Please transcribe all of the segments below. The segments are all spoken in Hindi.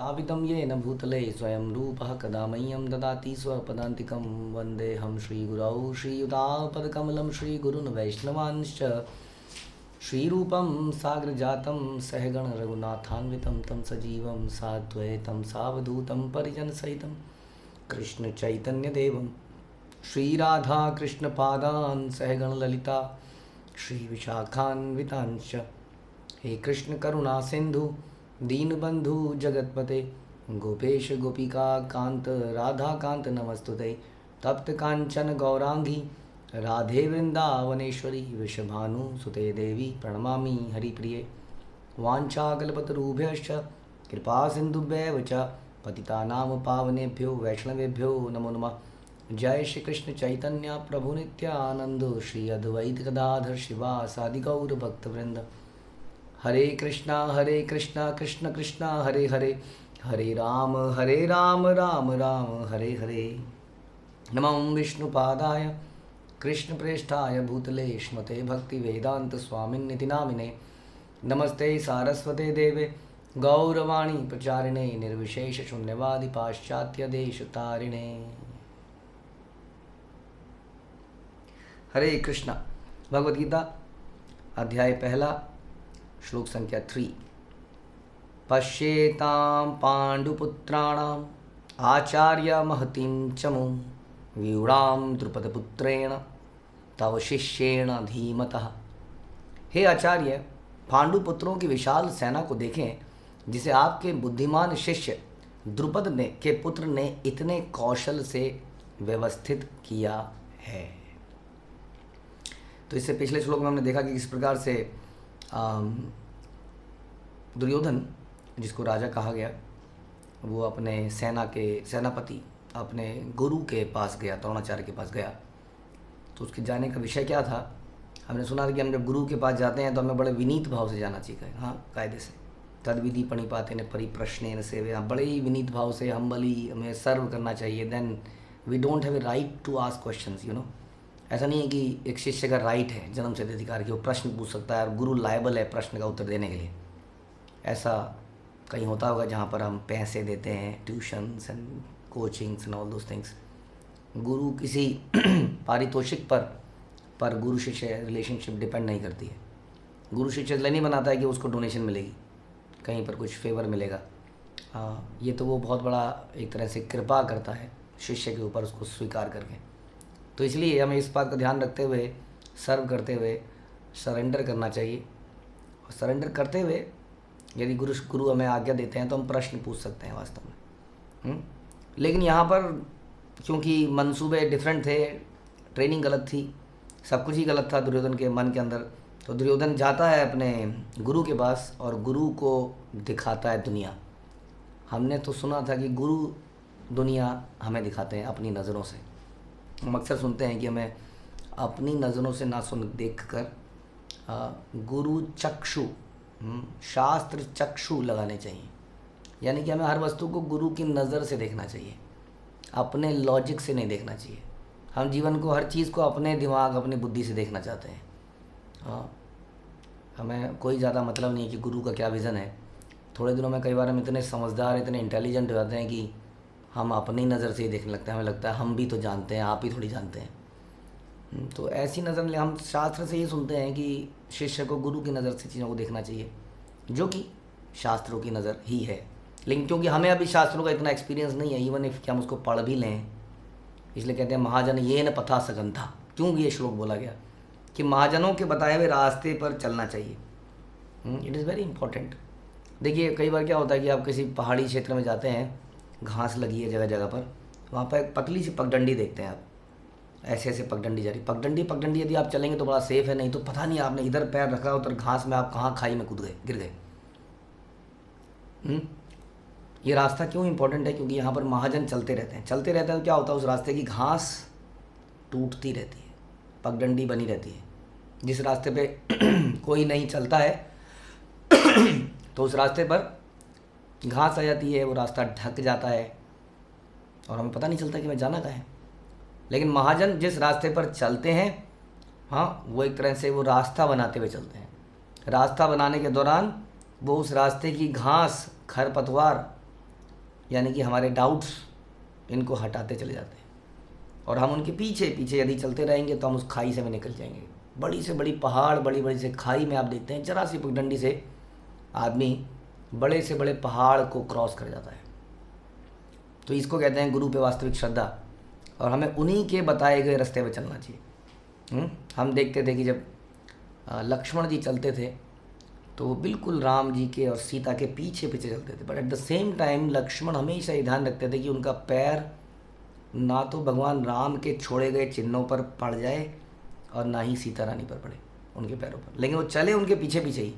स्थापितं येन भूतले स्वयं रूपः कदा मह्यं ददाति स्वपदान्तिकं वन्देऽहं श्रीगुरौ श्रीयुतापदकमलं श्रीगुरून् वैष्णवांश्च श्रीरूपं साग्रजातं सहगण रघुनाथान्वितं तं सजीवं साद्वैतं सावधूतं परिजनसहितं कृष्णचैतन्यदेवं श्रीराधाकृष्णपादान् सहगण ललिता श्रीविशाखान्वितांश्च हे कृष्ण करुणा सिंधु दीनबंधु जगतपते गोपेश गोपिका कांत राधा कांत नमस्तुते तप्त कांचन गौरांगी राधे वृंदावनेश्वरी वृषभानु सुते देवी प्रणमामि हरिप्रिये वाञ्छाकल्पतरुभ्यश्च कृपा सिन्धुभ्येव च पतितानां पावनेभ्यो वैष्णवेभ्यो नमो नमः। जय श्री कृष्ण चैतन्य प्रभु नित्यानंद श्री अद्वैत गदाधर शिवासादि गौर भक्तवृंद। हरे कृष्णा कृष्ण कृष्णा हरे हरे, हरे राम राम राम हरे हरे। नमो विष्णुपादाय कृष्णप्रेष्ठाय भूतले श्मते भक्तिवेदांत स्वामिन्निति नामिने नमस्ते सारस्वते देवे गौरवाणी प्रचारिणे निर्विशेष शून्यवादि पाश्चात्य देश तारिणे। हरे कृष्णा। भगवद गीता अध्याय पहला श्लोक संख्या 3। पश्येतां पाण्डुपुत्राणाम् आचार्य महतीं चमु व्यूढ़ां द्रुपदपुत्रेण तव शिष्येण धीमतः। हे आचार्य, पांडुपुत्रों की विशाल सेना को देखें जिसे आपके बुद्धिमान शिष्य द्रुपद ने के पुत्र ने इतने कौशल से व्यवस्थित किया है। तो इससे पिछले श्लोक में हमने देखा कि किस प्रकार से दुर्योधन, जिसको राजा कहा गया, वो अपने सेना के सेनापति अपने गुरु के पास गया, द्रोणाचार्य के पास गया। तो उसके जाने का विषय क्या था? हमने सुना था कि हम जब गुरु के पास जाते हैं तो हमें बड़े विनीत भाव से जाना चाहिए। हाँ, कायदे से तद विधि पणिपाते ने परिप्रश्न सेवे, हाँ, बड़े ही विनीत भाव से हम्बली हमें सर्व करना चाहिए। Then we don't have a right to ask questions, you know. ऐसा नहीं है कि एक शिष्य का राइट है जन्म से अधिकार कि वो प्रश्न पूछ सकता है और गुरु लायबल है प्रश्न का उत्तर देने के लिए। ऐसा कहीं होता होगा जहाँ पर हम पैसे देते हैं, tuitions and coachings and all those things. गुरु किसी पारितोषिक पर गुरु शिष्य रिलेशनशिप डिपेंड नहीं करती है। गुरु शिष्य इसलिए नहीं बनाता है कि उसको डोनेशन मिलेगी, कहीं पर कुछ फेवर मिलेगा। ये तो वो बहुत बड़ा एक तरह से कृपा करता है शिष्य के ऊपर, उसको स्वीकार करके। तो इसलिए हमें इस बात का ध्यान रखते हुए, सर्व करते हुए सरेंडर करना चाहिए। और सरेंडर करते हुए यदि गुरु हमें आज्ञा देते हैं तो हम प्रश्न पूछ सकते हैं वास्तव में। लेकिन यहाँ पर क्योंकि मंसूबे डिफरेंट थे, ट्रेनिंग गलत थी, सब कुछ ही गलत था दुर्योधन के मन के अंदर, तो दुर्योधन जाता है अपने गुरु के पास और गुरु को दिखाता है दुनिया। हमने तो सुना था कि गुरु दुनिया हमें दिखाते हैं अपनी नज़रों से। हम अक्सर सुनते हैं कि हमें अपनी नज़रों से ना सुन देख कर गुरु चक्षु, शास्त्र चक्षु लगाने चाहिए। यानी कि हमें हर वस्तु को गुरु की नज़र से देखना चाहिए, अपने लॉजिक से नहीं देखना चाहिए। हम जीवन को, हर चीज़ को अपने दिमाग, अपनी बुद्धि से देखना चाहते हैं। हाँ, हमें कोई ज़्यादा मतलब नहीं है कि गुरु का क्या विज़न है। थोड़े दिनों में कई बार हम इतने समझदार, इतने इंटेलिजेंट हो जाते हैं कि हम अपनी नज़र से ही देखने लगते हैं। हमें लगता है हम भी तो जानते हैं, आप ही थोड़ी जानते हैं। तो ऐसी नज़र में हम शास्त्र से ये सुनते हैं कि शिष्य को गुरु की नज़र से चीज़ों को देखना चाहिए, जो कि शास्त्रों की नज़र ही है। लेकिन क्योंकि हमें अभी शास्त्रों का इतना एक्सपीरियंस नहीं है, इवन इफ कि हम उसको पढ़ भी लें, इसलिए कहते हैं महाजन ये न पथा सगंधा। क्यों ये श्लोक बोला गया कि महाजनों के बताए हुए रास्ते पर चलना चाहिए। It is very important. देखिए, कई बार क्या होता है कि आप किसी पहाड़ी क्षेत्र में जाते हैं, घास लगी है जगह जगह पर, वहाँ पर एक पतली सी पगडंडी देखते हैं आप, ऐसे ऐसे पगडंडी जा रही। पगडंडी यदि आप चलेंगे तो बड़ा सेफ है, नहीं तो पता नहीं आपने इधर पैर रखा उधर घास में आप कहाँ खाई में कूद गए, गिर गए। ये रास्ता क्यों इंपॉर्टेंट है? क्योंकि यहाँ पर महाजन चलते रहते हैं तो क्या होता है, उस रास्ते की घास टूटती रहती है, पगडंडी बनी रहती है। जिस रास्ते पे कोई नहीं चलता है तो उस रास्ते पर घास आ जाती है, वो रास्ता ढक जाता है और हमें पता नहीं चलता कि मैं जाना कहाँ है। लेकिन महाजन जिस रास्ते पर चलते हैं, हाँ, वो एक तरह से वो रास्ता बनाते हुए चलते हैं। रास्ता बनाने के दौरान वो उस रास्ते की घास, खरपतवार यानी कि हमारे डाउट्स इनको हटाते चले जाते हैं, और हम उनके पीछे पीछे यदि चलते रहेंगे तो हम उस खाई से भी निकल जाएंगे। बड़ी से बड़ी पहाड़, बड़ी बड़ी से खाई में आप देखते हैं जरा सी पगडंडी से आदमी बड़े से बड़े पहाड़ को क्रॉस कर जाता है। तो इसको कहते हैं गुरु पे वास्तविक श्रद्धा, और हमें उन्हीं के बताए गए रास्ते पे चलना चाहिए। हम देखते थे कि जब लक्ष्मण जी चलते थे तो वो बिल्कुल राम जी के और सीता के पीछे पीछे चलते थे, but at the same time Lakshman हमेशा ये ध्यान रखते थे कि उनका पैर ना तो भगवान राम के छोड़े गए चिन्हों पर पड़ जाए और ना ही सीता रानी पर पड़े उनके पैरों पर, लेकिन वो चले उनके पीछे पीछे ही।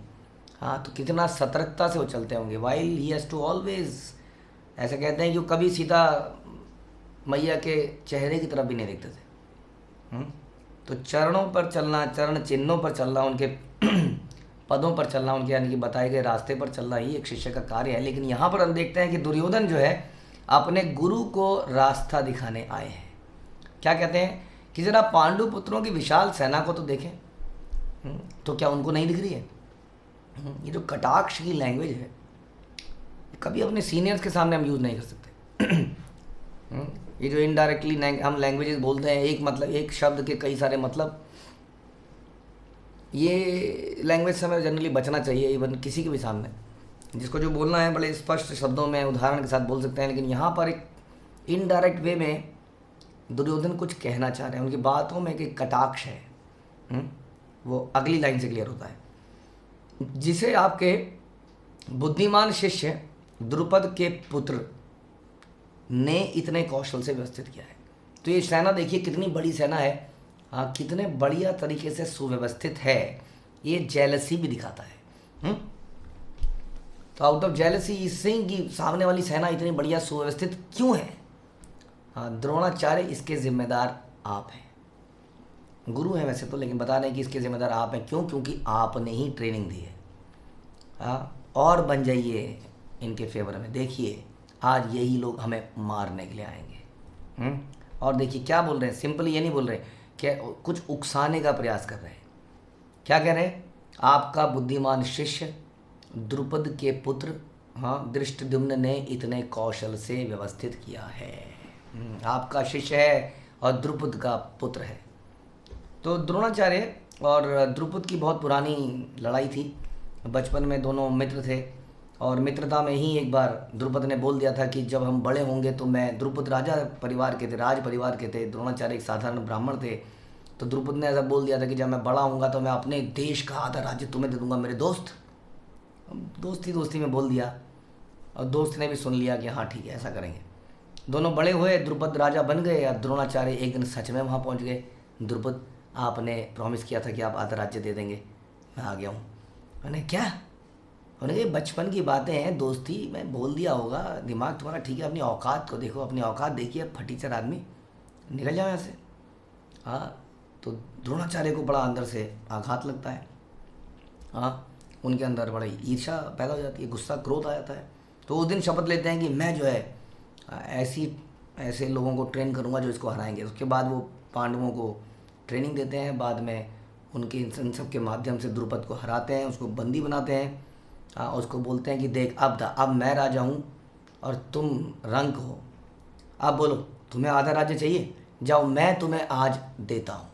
हाँ, तो कितना सतर्कता से वो चलते होंगे। While he has to always, ऐसा कहते हैं कि वो कभी सीता मैया के चेहरे की तरफ भी नहीं देखते थे। तो चरणों पर चलना, चरण चिन्हों पर चलना, उनके पदों पर चलना, उनके यानी कि बताए गए रास्ते पर चलना ही एक शिष्य का कार्य है। लेकिन यहाँ पर हम देखते हैं कि दुर्योधन जो है अपने गुरु को रास्ता दिखाने आए हैं। क्या कहते हैं कि जरा पांडु पुत्रों की विशाल सेना को तो देखें, तो क्या उनको नहीं दिख रही है? ये जो कटाक्ष की लैंग्वेज है कभी अपने सीनियर्स के सामने हम यूज़ नहीं कर सकते। ये जो इनडायरेक्टली हम लैंग्वेजेस बोलते हैं, एक मतलब एक शब्द के कई सारे मतलब, ये लैंग्वेज से हमें जनरली बचना चाहिए। इवन किसी के भी सामने जिसको जो बोलना है बड़े स्पष्ट शब्दों में उदाहरण के साथ बोल सकते हैं, लेकिन यहाँ पर एक इनडायरेक्ट वे में दुर्योधन कुछ कहना चाह रहे हैं। उनकी बातों में एक कटाक्ष है, वो अगली लाइन से क्लियर होता है, जिसे आपके बुद्धिमान शिष्य द्रुपद के पुत्र ने इतने कौशल से व्यवस्थित किया है। तो ये सेना देखिए कितनी बड़ी सेना है, हाँ, कितने बढ़िया तरीके से सुव्यवस्थित है। ये जेलसी भी दिखाता है। तो आउट ऑफ जेलसी इस सिंह की सामने वाली सेना इतनी बढ़िया सुव्यवस्थित क्यों है? हाँ, द्रोणाचार्य इसके जिम्मेदार आप हैं। गुरु हैं वैसे तो, लेकिन बता रहे हैं कि इसके जिम्मेदार आप हैं। क्यों? क्योंकि आपने ही ट्रेनिंग दी है। हाँ, और बन जाइए इनके फेवर में। देखिए आज यही लोग हमें मारने के लिए आएंगे। और देखिए क्या बोल रहे हैं, सिंपली ये नहीं बोल रहे कि कुछ उकसाने का प्रयास कर रहे हैं। क्या कह रहे हैं? आपका बुद्धिमान शिष्य द्रुपद के पुत्र, हाँ, धृष्टद्युम्न ने इतने कौशल से व्यवस्थित किया है। आपका शिष्य है और द्रुपद का पुत्र है। तो द्रोणाचार्य और द्रुपद की बहुत पुरानी लड़ाई थी। बचपन में दोनों मित्र थे, और मित्रता में ही एक बार द्रुपद ने बोल दिया था कि जब हम बड़े होंगे तो मैं, द्रुपद राजा परिवार के थे, राज परिवार के थे, द्रोणाचार्य एक साधारण ब्राह्मण थे। तो द्रुपद ने ऐसा बोल दिया था कि जब मैं बड़ा होऊंगा तो मैं अपने देश का आधा राज्य तुम्हें दे दूंगा मेरे दोस्त। दोस्ती में बोल दिया, और दोस्त ने भी सुन लिया कि हाँ ठीक है ऐसा करेंगे। दोनों बड़े हुए, द्रुपद राजा बन गए। और द्रोणाचार्य एक दिन सच में वहाँ पहुँच गए। द्रुपद, आपने प्रॉमिस किया था कि आप आधा राज्य दे देंगे, मैं आ गया हूँ। मैंने क्या? उन्होंने ये बचपन की बातें हैं, दोस्ती में बोल दिया होगा, दिमाग तुम्हारा ठीक है, अपनी औकात को देखो, अपनी औकात देखिए फटीचर आदमी, निकल जाओ यहाँ से। हाँ, तो द्रोणाचार्य को बड़ा अंदर से आघात लगता है। हाँ, उनके अंदर बड़ी ईर्ष्या पैदा हो जाती है, गुस्सा क्रोध आ जाता है। तो उस दिन शपथ लेते हैं कि मैं जो है ऐसे लोगों को ट्रेन करूँगा जो इसको हराएंगे। उसके बाद वो पांडवों को ट्रेनिंग देते हैं, बाद में उनके इन सब के माध्यम से द्रुपद को हराते हैं, उसको बंदी बनाते हैं। उसको बोलते हैं कि देख अब मैं राजा हूँ और तुम रंक हो, अब बोलो तुम्हें आधा राज्य चाहिए, जाओ मैं तुम्हें आज देता हूँ।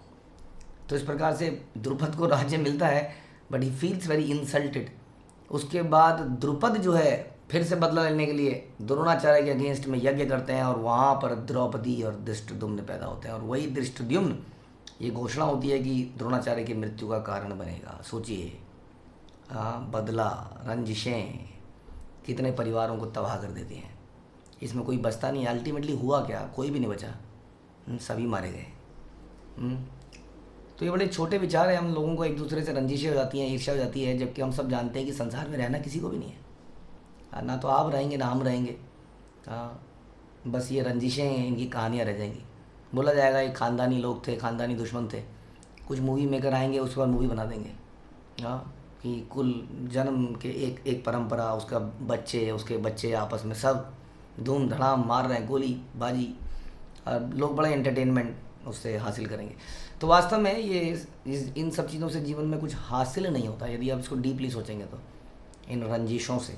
तो इस प्रकार से द्रुपद को राज्य मिलता है, but he feels very insulted. उसके बाद द्रुपद जो है फिर से बदला लेने के लिए द्रोणाचार्य के अगेंस्ट में यज्ञ करते हैं, और वहाँ पर द्रौपदी और धृष्टद्युम्न पैदा होते हैं। और वही धृष्टद्युम्न, ये घोषणा होती है कि द्रोणाचार्य की मृत्यु का कारण बनेगा। सोचिए, हाँ, बदला, रंजिशें कितने परिवारों को तबाह कर देती हैं। इसमें कोई बचता नहीं। अल्टीमेटली हुआ क्या? कोई भी नहीं बचा, सभी मारे गए। तो ये बड़े छोटे विचार हैं। हम लोगों को एक दूसरे से रंजिशें हो जाती हैं, ईर्ष्या हो जाती है, जबकि हम सब जानते हैं कि संसार में रहना किसी को भी नहीं है। ना तो आप रहेंगे ना हम रहेंगे। हाँ, बस ये रंजिशें, इनकी कहानियाँ रह जाएंगी। बोला जाएगा ये खानदानी लोग थे, खानदानी दुश्मन थे। कुछ मूवी मेकर आएंगे, उसके बाद मूवी बना देंगे। हाँ, कि कुल जन्म के एक परंपरा, उसका बच्चे, उसके बच्चे आपस में सब धूम धड़ाम मार रहे हैं, गोली बाजी, और लोग बड़े एंटरटेनमेंट उससे हासिल करेंगे। तो वास्तव में ये इन सब चीज़ों से जीवन में कुछ हासिल नहीं होता यदि आप इसको डीपली सोचेंगे तो, इन रंजिशों से।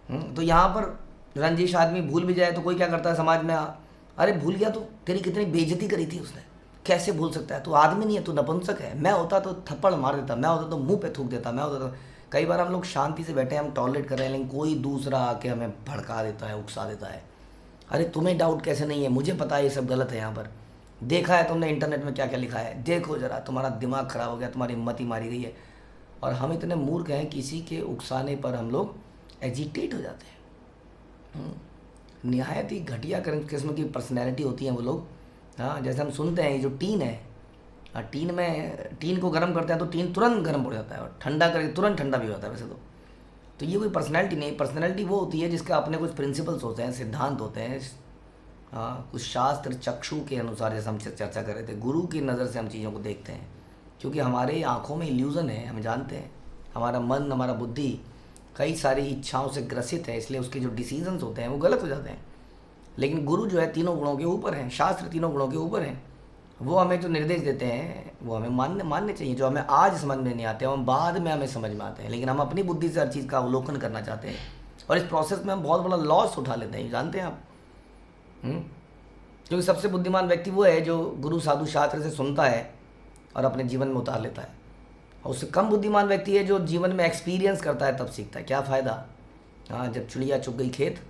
तो यहाँ पर रंजिश आदमी भूल भी जाए तो कोई क्या करता है समाज में, अरे भूल गया तो तेरी कितनी बेइज्जती करी थी उसने, कैसे भूल सकता है, तू आदमी नहीं है, तू नपुंसक है। मैं होता तो थप्पड़ मार देता, मैं होता तो मुंह पे थूक देता, मैं होता तो। कई बार हम लोग शांति से बैठे हैं, हम टॉलरेट कर रहे हैं, लेकिन कोई दूसरा आके हमें भड़का देता है, उकसा देता है। अरे तुम्हें डाउट कैसे नहीं है, मुझे पता है ये सब गलत है। यहाँ पर देखा है तुमने इंटरनेट में क्या क्या लिखा है, देखो जरा, तुम्हारा दिमाग खराब हो गया, तुम्हारी मति मारी गई है। और हम इतने मूर्ख हैं, किसी के उकसाने पर हम लोग एजिटेट हो जाते हैं। निहायत ही घटिया किस्म की पर्सनैलिटी होती हैं वो लोग। हाँ, जैसे हम सुनते हैं ये जो टीन है, टीन को गर्म करते हैं तो टीन तुरंत गर्म हो जाता है, और ठंडा करके तुरंत ठंडा भी होता है। वैसे तो ये कोई पर्सनैलिटी नहीं, पर्सनैलिटी वो होती है जिसके अपने कुछ प्रिंसिपल्स होते हैं, सिद्धांत होते हैं। हाँ, कुछ शास्त्र चक्षु के अनुसार, जैसे हम चर्चा कर रहे थे, गुरु की नज़र से हम चीज़ों को देखते हैं। क्योंकि हमारे आँखों में इल्यूज़न है, हम जानते हैं। हमारा मन, हमारा बुद्धि कई सारी इच्छाओं से ग्रसित है, इसलिए उसके जो डिसीजंस होते हैं वो गलत हो जाते हैं। लेकिन गुरु जो है तीनों गुणों के ऊपर हैं, शास्त्र तीनों गुणों के ऊपर हैं। वो हमें जो निर्देश देते हैं वो हमें मानने चाहिए। जो हमें आज समझ में नहीं आते हैं, हम बाद में हमें समझ में आते हैं, लेकिन हम अपनी बुद्धि से हर चीज़ का अवलोकन करना चाहते हैं, और इस प्रोसेस में हम बहुत बड़ा लॉस उठा लेते हैं, जानते हैं आप। क्योंकि सबसे बुद्धिमान व्यक्ति वो है जो गुरु साधु शास्त्र से सुनता है और अपने जीवन में उतार लेता है। और उससे कम बुद्धिमान व्यक्ति है जो जीवन में एक्सपीरियंस करता है, तब सीखता है। क्या फ़ायदा। हाँ, जब चिड़िया चुग गई खेत,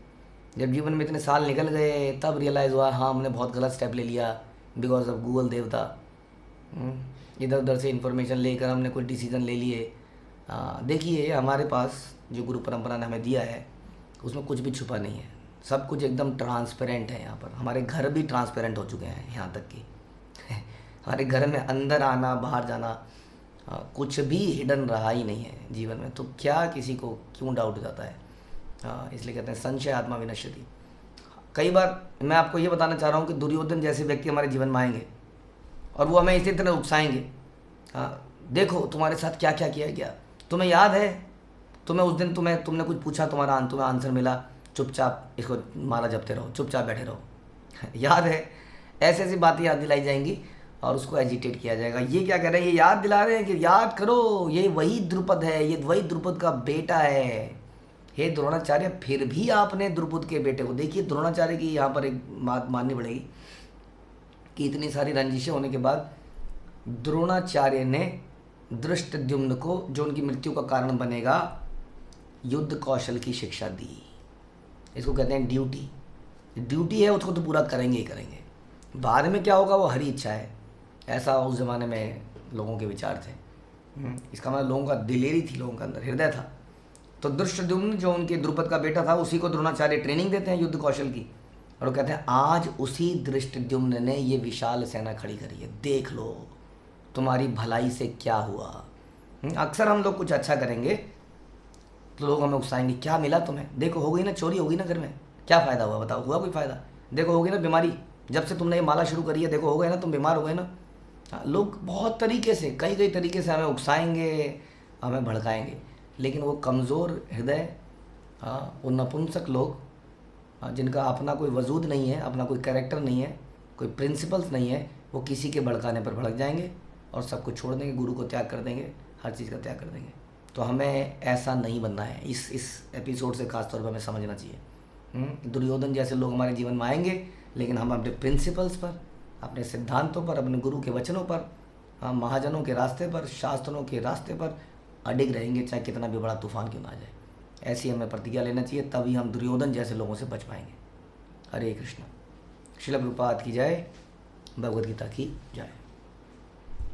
जब जीवन में इतने साल निकल गए, तब रियलाइज़ हुआ हाँ हमने बहुत गलत स्टेप ले लिया, बिकॉज ऑफ गूगल देवता। इधर उधर से इन्फॉर्मेशन लेकर हमने कुछ डिसीज़न ले लिए। देखिए हमारे पास जो गुरु परंपरा ने हमें दिया है उसमें कुछ भी छुपा नहीं है, सब कुछ एकदम ट्रांसपेरेंट है। यहाँ पर हमारे घर भी ट्रांसपेरेंट हो चुके हैं, यहाँ तक कि हमारे घर में अंदर आना बाहर जाना कुछ भी हिडन रहा ही नहीं है जीवन में। तो क्या किसी को क्यों डाउट हो जाता है। इसलिए कहते हैं संशय आत्मा विनश्यति। कई बार मैं आपको ये बताना चाह रहा हूँ कि दुर्योधन जैसे व्यक्ति हमारे जीवन में आएंगे और वो हमें इसी तरह उकसाएंगे। देखो तुम्हारे साथ क्या क्या किया गया, तुम्हें याद है, तुम्हें उस दिन तुमने कुछ पूछा, तुम्हें आंसर मिला, चुपचाप इसको माला जपते रहो, चुपचाप बैठे रहो। याद है, ऐसी ऐसी बातें याद दिलाई जाएंगी और उसको एजिटेट किया जाएगा। ये क्या कर रहे हैं, ये याद दिला रहे हैं कि याद करो, ये वही द्रुपद है, ये वही द्रुपद का बेटा है। हे द्रोणाचार्य, फिर भी आपने द्रुपद के बेटे को, देखिए द्रोणाचार्य की यहाँ पर एक बात माननी पड़ेगी कि इतनी सारी रंजिशें होने के बाद द्रोणाचार्य ने धृष्टद्युम्न को, जो उनकी मृत्यु का कारण बनेगा, युद्ध कौशल की शिक्षा दी। इसको कहते हैं ड्यूटी। ड्यूटी है, उसको तो पूरा करेंगे ही करेंगे, बाद में क्या होगा वो हरी इच्छा है। ऐसा उस ज़माने में लोगों के विचार थे। इसका मतलब लोगों का दिलेरी थी, लोगों का अंदर हृदय था। तो धृष्टद्युम्न जो उनके द्रुपद का बेटा था, उसी को द्रोणाचार्य ट्रेनिंग देते हैं युद्ध कौशल की, और वो कहते हैं आज उसी धृष्टद्युम्न ने ये विशाल सेना खड़ी करी है, देख लो तुम्हारी भलाई से क्या हुआ। अक्सर हम लोग कुछ अच्छा करेंगे तो लोग हमें उकसाएंगे, क्या मिला तुम्हें, देखो हो गई ना चोरी, हो गई ना घर में, क्या फ़ायदा हुआ बताओ, हुआ कोई फ़ायदा, देखो हो गई ना बीमारी, जब से तुमने ये माला शुरू करी है, देखो हो गए ना, तुम बीमार हो गए ना। लोग बहुत तरीके से, कई तरीके से हमें उकसाएंगे, हमें भड़काएंगे, लेकिन वो कमज़ोर हृदय, वो नपुंसक लोग, जिनका अपना कोई वजूद नहीं है, अपना कोई कैरेक्टर नहीं है, कोई प्रिंसिपल्स नहीं है, वो किसी के भड़काने पर भड़क जाएंगे और सब कुछ छोड़ देंगे, गुरु को त्याग कर देंगे, हर चीज़ का त्याग कर देंगे। तो हमें ऐसा नहीं बनना है। इस एपिसोड से खासतौर पर हमें समझना चाहिए। दुर्योधन जैसे लोग हमारे जीवन में आएंगे, लेकिन हम अपने प्रिंसिपल्स पर, अपने सिद्धांतों पर, अपने गुरु के वचनों पर, हम महाजनों के रास्ते पर, शास्त्रों के रास्ते पर अडिग रहेंगे, चाहे कितना भी बड़ा तूफान क्यों ना आ जाए। ऐसी हमें प्रतिज्ञा लेना चाहिए, तभी हम दुर्योधन जैसे लोगों से बच पाएंगे। हरे कृष्ण। श्रील प्रभुपाद की जय, भगवद गीता की जय।